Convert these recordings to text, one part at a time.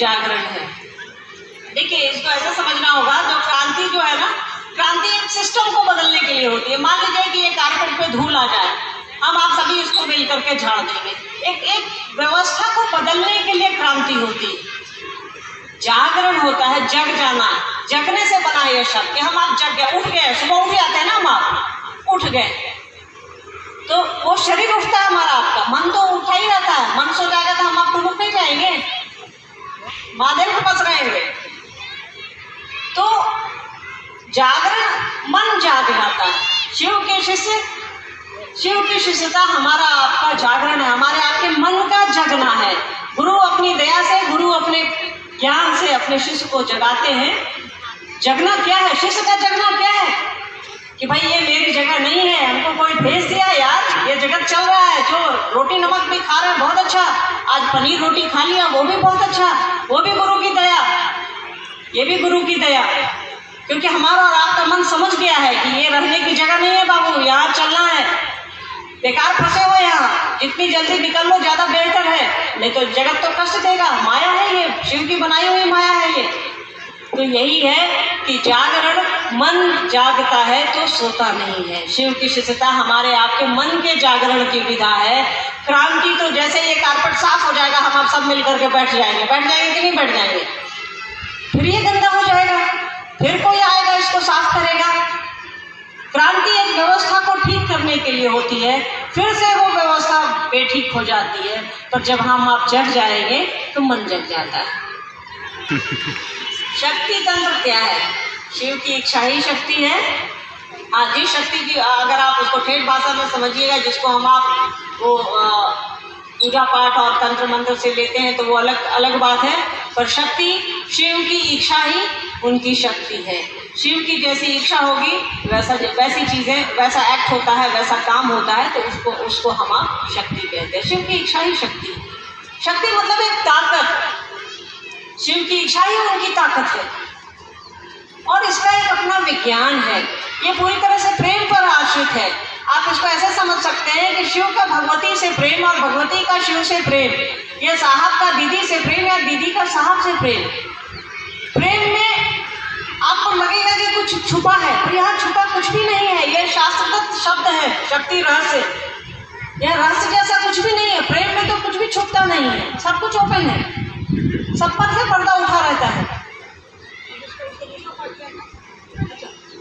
जागरण है। देखिए, इसको ऐसा समझना होगा, जो क्रांति जो है ना, क्रांति एक सिस्टम को बदलने के लिए होती है। मान लीजिए कि ये कारपेट पे धूल आ जाए, हम आप सभी इसको मिल करके झाड़ देंगे। एक व्यवस्था को बदलने के लिए क्रांति होती है। जागरण होता है जग जाना, जगने से बना ये शब्द कि हम आप जग गए, उठ गए। सुबह उठ जाते हैं ना हम, आप उठ गए तो वो शरीर उठता है हमारा, आपका मन तो उठा ही रहता है। मन सो जाएगा तो हम आप टुमुक नहीं जाएंगे, महादेव के पास रहेंगे। तो जागरण, मन जाग जाता है। शिव के शिष्य, शिव की शिष्यता हमारा आपका जागरण है, हमारे आपके मन का जगना है। गुरु अपनी दया से, गुरु अपने ज्ञान से अपने शिष्य को जगाते हैं। जगना क्या है? शिष्य का जगना क्या है कि भाई ये मेरी जगह नहीं है, हमको कोई भेज दिया यार, ये जगत चल रहा है, जो रोटी नमक भी खा रहे हैं बहुत अच्छा, आज पनीर रोटी खा लिया वो भी बहुत अच्छा, वो भी गुरु की दया, ये भी गुरु की दया। क्योंकि हमारा और आपका मन समझ गया है कि ये रहने की जगह नहीं है बाबू, यहाँ चलना है, बेकार फंसे हुए यहाँ, जितनी जल्दी निकल लो ज़्यादा बेहतर है, नहीं तो जगत तो कष्ट देगा। माया है ये, शिव की बनाई हुई माया है ये। तो यही है कि जागरण, मन जागता है तो सोता नहीं है। शिव की शिष्यता हमारे आपके मन के जागरण की विधा है। क्रांति तो जैसे ये कारपेट साफ हो जाएगा, हम आप सब मिल करके बैठ जाएंगे कि नहीं बैठ जाएंगे? फिर ये गंदा हो जाएगा, फिर कोई आएगा इसको साफ करेगा। क्रांति एक व्यवस्था को ठीक करने के लिए होती है, फिर से वो व्यवस्था बेठीक हो जाती है। पर जब हम आप जग जाएंगे तो मन जग जाता है। शक्ति तंत्र क्या है? शिव की इच्छा ही शक्ति है। हाँ, जिस शक्ति की अगर आप उसको ठेठ भाषा में समझिएगा, जिसको हम आप वो पूजा पाठ और तंत्र मंत्र से लेते हैं तो वो अलग अलग बात है। पर शक्ति, शिव की इच्छा ही उनकी शक्ति है। शिव की जैसी इच्छा होगी वैसी चीज़ें, वैसा एक्ट होता है, वैसा काम होता है, तो उसको हम आप शक्ति कहते हैं। शिव की इच्छा ही शक्ति, शक्ति मतलब एक ताकत, शिव की इच्छा ही उनकी ताकत है। और इसका एक अपना विज्ञान है, ये पूरी तरह से प्रेम पर आश्रित है। आप इसको ऐसे समझ सकते हैं कि शिव का भगवती से प्रेम और भगवती का शिव से प्रेम, या साहब का दीदी से प्रेम या दीदी का साहब से प्रेम। प्रेम में आपको लगेगा कि कुछ छुपा है, पर यहाँ छुपा कुछ भी नहीं है। यह शास्त्रदत्त शब्द है, शक्ति रहस्य, यह रहस्य जैसा कुछ भी नहीं है। प्रेम में तो कुछ भी छुपता नहीं है, सब कुछ ओपन है, सब पर से पर्दा उठा रहता है।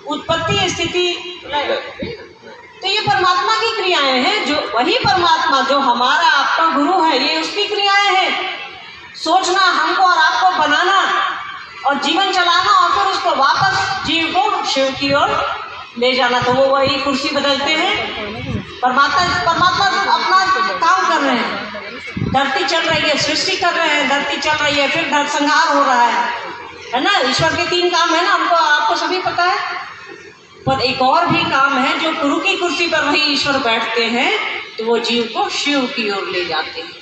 उत्पत्ति स्थिति, तो ये परमात्मा की क्रियाएं हैं। जो वही परमात्मा जो हमारा आपका गुरु है, ये उसकी क्रियाएं हैं। सोचना, हमको और आपको बनाना और जीवन चलाना, और फिर उसको वापस जीव को शिव की ओर ले जाना। तो वो वही कुर्सी बदलते हैं। परमात्मा तो अपना काम कर रहे हैं, धरती चल रही है, सृष्टि कर रहे हैं, धरती चल रही है, फिर नरसंहार हो रहा है ना। ईश्वर के 3 काम है ना, हमको आपको सभी पता है। पर एक और भी काम है, जो गुरु की कुर्सी पर वही ईश्वर बैठते हैं, तो वो जीव को शिव की ओर ले जाते हैं।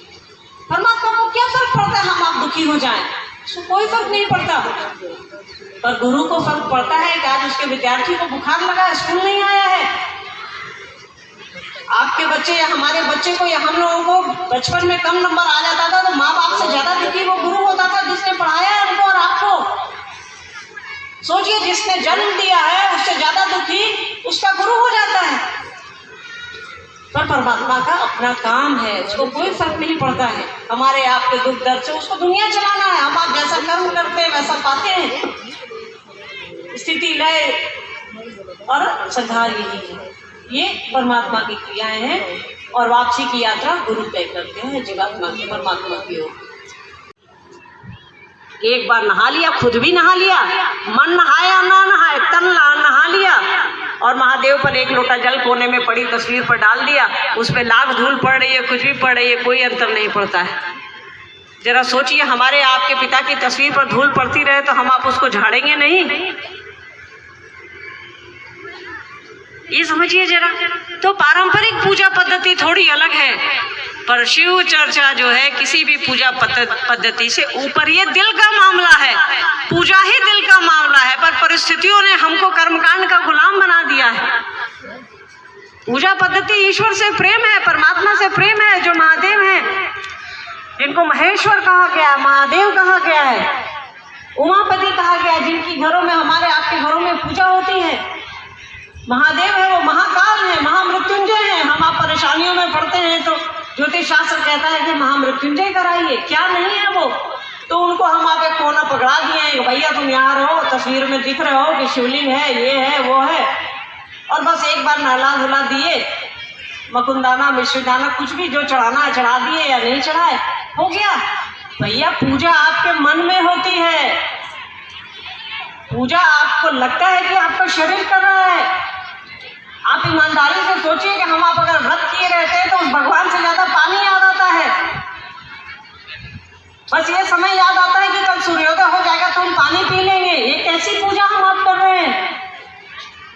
परमात्मा को क्या फर्क पड़ता है हम आप दुखी हो जाएं? उसको कोई फर्क नहीं पड़ता। पर गुरु को फर्क पड़ता है कि आज उसके विद्यार्थी को बुखार लगा है, स्कूल नहीं आया है। आपके बच्चे या हमारे बच्चे को या हम लोगों को बचपन में कम नंबर आ जाता था, तो माँ बाप से ज़्यादा दुखी वो गुरु होता था जिसने पढ़ाया है हमको और आपको। सोचिए, जिसने जन्म दिया है उससे ज़्यादा दुखी उसका गुरु हो जाता है। पर परमात्मा का अपना काम है, उसको कोई फर्क नहीं पड़ता है हमारे आपके दुख दर्द से। उसको दुनिया चलाना है, हम आप जैसा कर्म करते हैं वैसा पाते हैं। स्थिति, लय और संहार यही है, ये परमात्मा की क्रियाएं हैं। और वापसी की यात्रा गुरु तय करते हैं जीवात्मा की परमात्मा की ओर। एक बार नहा लिया, खुद भी नहा लिया, मन नहाए या ना नहाए, तन नहा लिया, और महादेव पर 1 लोटा जल कोने में पड़ी तस्वीर पर डाल दिया। उस पर लाख धूल पड़ रही है, कुछ भी पड़ रही है, कोई अंतर नहीं पड़ता है। जरा सोचिए, हमारे आपके पिता की तस्वीर पर धूल पड़ती रहे तो हम आप उसको झाड़ेंगे नहीं? ये समझिए जरा। तो पारंपरिक पूजा पद्धति थोड़ी अलग है, पर शिव चर्चा जो है किसी भी पूजा पद्धति से ऊपर, ये दिल का मामला है, पूजा ही दिल का मामला है। पर परिस्थितियों ने हमको कर्मकांड का गुलाम बना दिया है। पूजा पद्धति ईश्वर से प्रेम है, परमात्मा से प्रेम है, जो महादेव है। जिनको महेश्वर कहा गया है, महादेव कहा गया है, उमापति कहा गया है, जिनकी घरों में, हमारे आपके घरों में पूजा होती है। महादेव है, वो महाकाल है, महामृत्युंजय है। हम आप परेशानियों में पड़ते हैं तो ज्योतिष शास्त्र कहता है कि महामृत्युंजय कराइए, क्या नहीं है वो। तो उनको हम आप एक कोना पकड़ा दिए हैं, भैया तुम यहाँ रहो, तस्वीर में दिख रहे हो कि शिवलिंग है, ये है, वो है, और बस एक बार नहला धुला दिए, मकुंदाना मिश्रदाना कुछ भी जो चढ़ाना है चढ़ा दिए या नहीं चढ़ाए, हो गया। भैया पूजा आपके मन में होती है, पूजा आपको लगता है कि आपका शरीर कर रहा है। आप ईमानदारी से सोचिए कि हम आप अगर व्रत किए रहते हैं तो उस भगवान से ज्यादा पानी याद आता है। बस ये समय याद आता है कि कल सूर्योदय हो जाएगा तो हम पानी पी लेंगे। ये कैसी पूजा हम आप कर रहे हैं?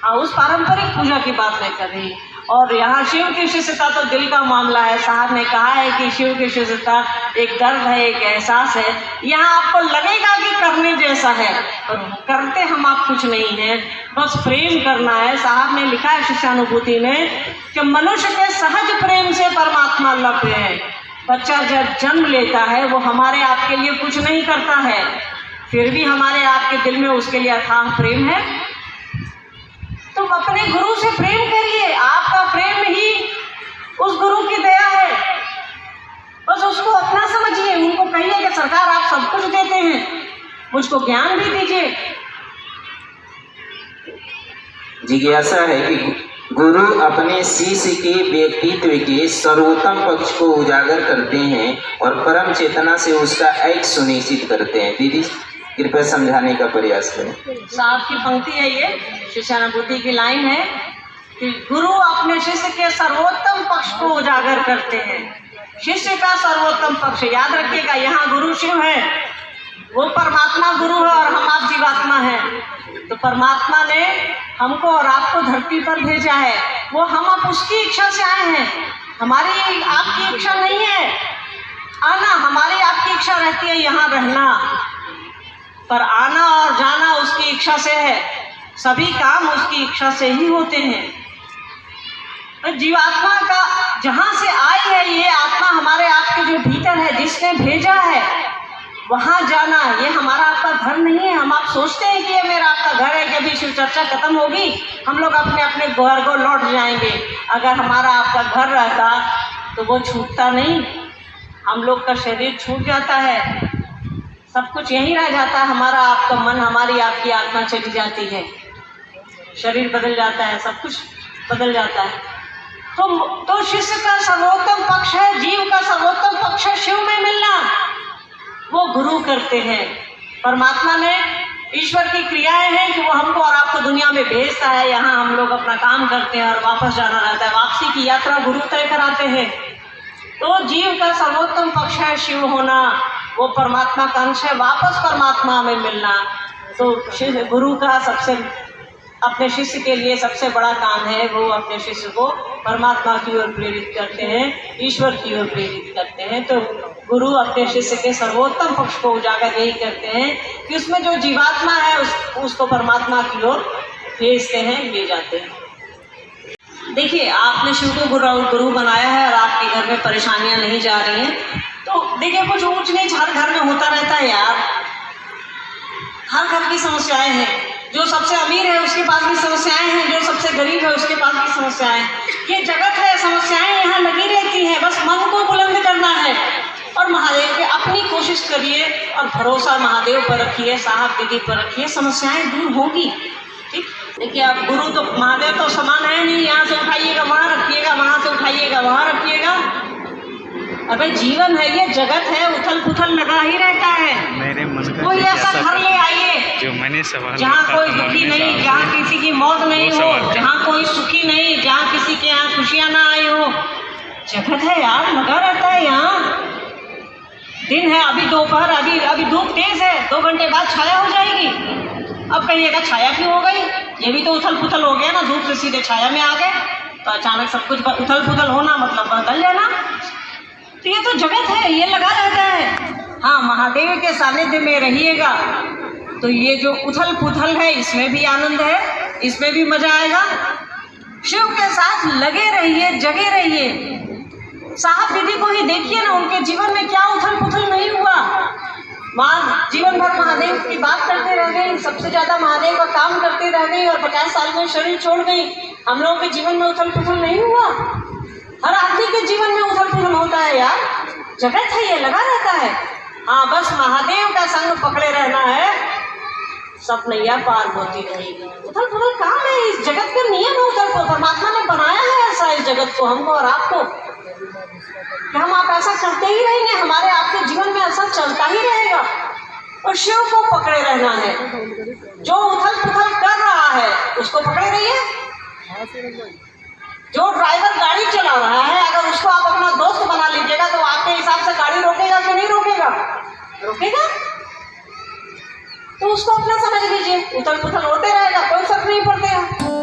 हाँ, उस पारंपरिक पूजा की बात नहीं कर रही। और यहाँ शिव की शिष्यता तो दिल का मामला है। साहब ने कहा है कि शिव की शिष्यता एक दर्द है, एक एहसास है। यहाँ आपको लगेगा कि करने जैसा है, पर करते हम आप कुछ नहीं है, बस प्रेम करना है। साहब ने लिखा है शिष्यानुभूति में कि मनुष्य के सहज प्रेम से परमात्मा लभ्य है। बच्चा जब जन्म लेता है वो हमारे आपके लिए कुछ नहीं करता है, फिर भी हमारे आपके दिल में उसके लिए अथाह प्रेम है। तो अपने गुरु से प्रेम करिए, आपका प्रेम ही उस गुरु की दया है। बस उसको अपना समझिए, उनको कहिए कि सरकार आप सब कुछ देते हैं, मुझको ज्ञान भी दीजिए। जिज्ञासा है कि गुरु अपने शिष्य के व्यक्तित्व के सर्वोत्तम पक्ष को उजागर करते हैं और परम चेतना से उसका ऐक्य सुनिश्चित करते हैं। दीदी कृपया समझाने का प्रयास करें। साहब की पंक्ति है, ये शिष्यानुभूति की लाइन है कि गुरु अपने शिष्य के सर्वोत्तम पक्ष को उजागर करते हैं। शिष्य का सर्वोत्तम पक्ष याद रखिएगा। यहाँ गुरु शिव है, वो परमात्मा गुरु है और हम आप जीवात्मा हैं। तो परमात्मा ने हमको और आपको धरती पर भेजा है, वो हम आप उसकी इच्छा से आए हैं, हमारी आपकी इच्छा नहीं है आना। हमारी आपकी इच्छा रहती है यहाँ रहना, पर आना और जाना उसकी इच्छा से है। सभी काम उसकी इच्छा से ही होते हैं। जीवात्मा का जहाँ से आई है ये आत्मा, हमारे आपके जो भीतर है, जिसने भेजा है, वहाँ जाना ये हमारा आपका घर नहीं है। हम आप सोचते हैं कि ये मेरा आपका घर है कि अभी शिव चर्चा खत्म होगी हम लोग अपने अपने घर को लौट जाएंगे। अगर हमारा आपका घर रहता तो वो छूटता नहीं, हम लोग का शरीर छूट जाता है, सब कुछ यहीं रह जाता है। हमारा आपका मन, हमारी आपकी आत्मा चली जाती है, शरीर बदल जाता है, सब कुछ बदल जाता है। तो शिष्य का सर्वोत्तम पक्ष है, जीव का सर्वोत्तम पक्ष है शिव में मिलना। वो गुरु करते हैं। परमात्मा ने, ईश्वर की क्रियाएं हैं कि वो हमको और आपको दुनिया में भेजता है, यहाँ हम लोग अपना काम करते हैं और वापस जाना रहता है। वापसी की यात्रा गुरु तय कराते हैं। तो जीव का सर्वोत्तम पक्ष है शिव होना, वो परमात्मा का अंश है, वापस परमात्मा में मिलना। तो गुरु का सबसे अपने शिष्य के लिए सबसे बड़ा काम है, वो अपने शिष्य को परमात्मा की ओर प्रेरित करते हैं, ईश्वर की ओर प्रेरित करते हैं। तो गुरु अपने शिष्य के सर्वोत्तम पक्ष को उजागर यही करते हैं कि उसमें जो जीवात्मा है उसको परमात्मा की ओर भेजते हैं, ले जाते हैं। देखिए, आपने शिव को गुरु बनाया है और आपके घर में परेशानियां नहीं जा रही हैं। तो देखिए, कुछ ऊंच नीच हर घर में होता रहता है यार, हर घर की समस्याएं हैं। जो सबसे अमीर है उसके पास भी समस्याएं हैं, जो सबसे गरीब है उसके पास भी समस्याएं हैं। ये जगत है, समस्याएं यहाँ लगी रहती हैं, बस मन को बुलंद करना है और महादेव पे अपनी कोशिश करिए और भरोसा महादेव पर रखिए, साहब दीदी पर रखिए, समस्याएं दूर होंगी। ठीक, देखिए आप गुरु तो महादेव तो समान है नहीं, यहाँ से उठाइएगा वहाँ रखिएगा, वहाँ से उठाइएगा वहाँ रखिएगा। अबे जीवन है, ये जगत है, उथल पुथल लगा ही रहता है। मेरे मन का कोई ऐसा घर ले आइए जो मैंने सवाल जहाँ कोई दुखी नहीं, जहाँ किसी की मौत नहीं हो, जहाँ कोई सुखी नहीं, जहाँ किसी के यहाँ खुशियाँ ना आई हो। जगत है यार, लगा रहता है यहाँ। दिन है, अभी दोपहर, अभी धूप तेज है, 2 घंटे बाद छाया हो जाएगी। अब कहिएगा छाया क्यों हो गई? ये भी तो उथल पुथल हो गया ना, धूप से सीधे छाया में आ गए तो अचानक सब कुछ उथल पुथल होना मतलब बदल जाना। तो ये तो जगत है, ये लगा रहता है। हाँ, महादेव के सानिध्य में रहिएगा तो ये जो उथल पुथल है इसमें भी आनंद है, इसमें भी मजा आएगा। शिव के साथ लगे रहिए, जगे रहिए। साहब दीदी को ही देखिए ना, उनके जीवन में क्या उथल पुथल नहीं हुआ। माँ जीवन भर महादेव की बात करते रह गई, सबसे ज्यादा महादेव का काम करते रह गई और 50 साल में शरीर छोड़ गई। हम लोगों के जीवन में उथल पुथल नहीं हुआ। हर आदमी के जीवन में उथल पुथल होता है यार, जगत है ये, लगा रहता है। हाँ, बस महादेव का संग पकड़े रहना है, सब नैया पार होती रहेगी। उथल पुथल काम है, इस जगत का नियम है उथल पुथल। परमात्मा ने बनाया है ऐसा इस जगत को, हमको और आपको, कि हम आप ऐसा करते ही रहेंगे, हमारे आपके जीवन में ऐसा चलता ही रहेगा। और शिव को पकड़े रहना है, जो उथल पुथल कर रहा है उसको पकड़े रहिए। जो ड्राइवर गाड़ी चला रहा है, अगर उसको आप अपना दोस्त बना लीजिएगा तो आपके हिसाब से गाड़ी रोकेगा कि नहीं रोकेगा? रोकेगा। तो उसको अपना समझ लीजिए, उथल पुथल होते रहेगा, कोई फर्क नहीं पड़ता।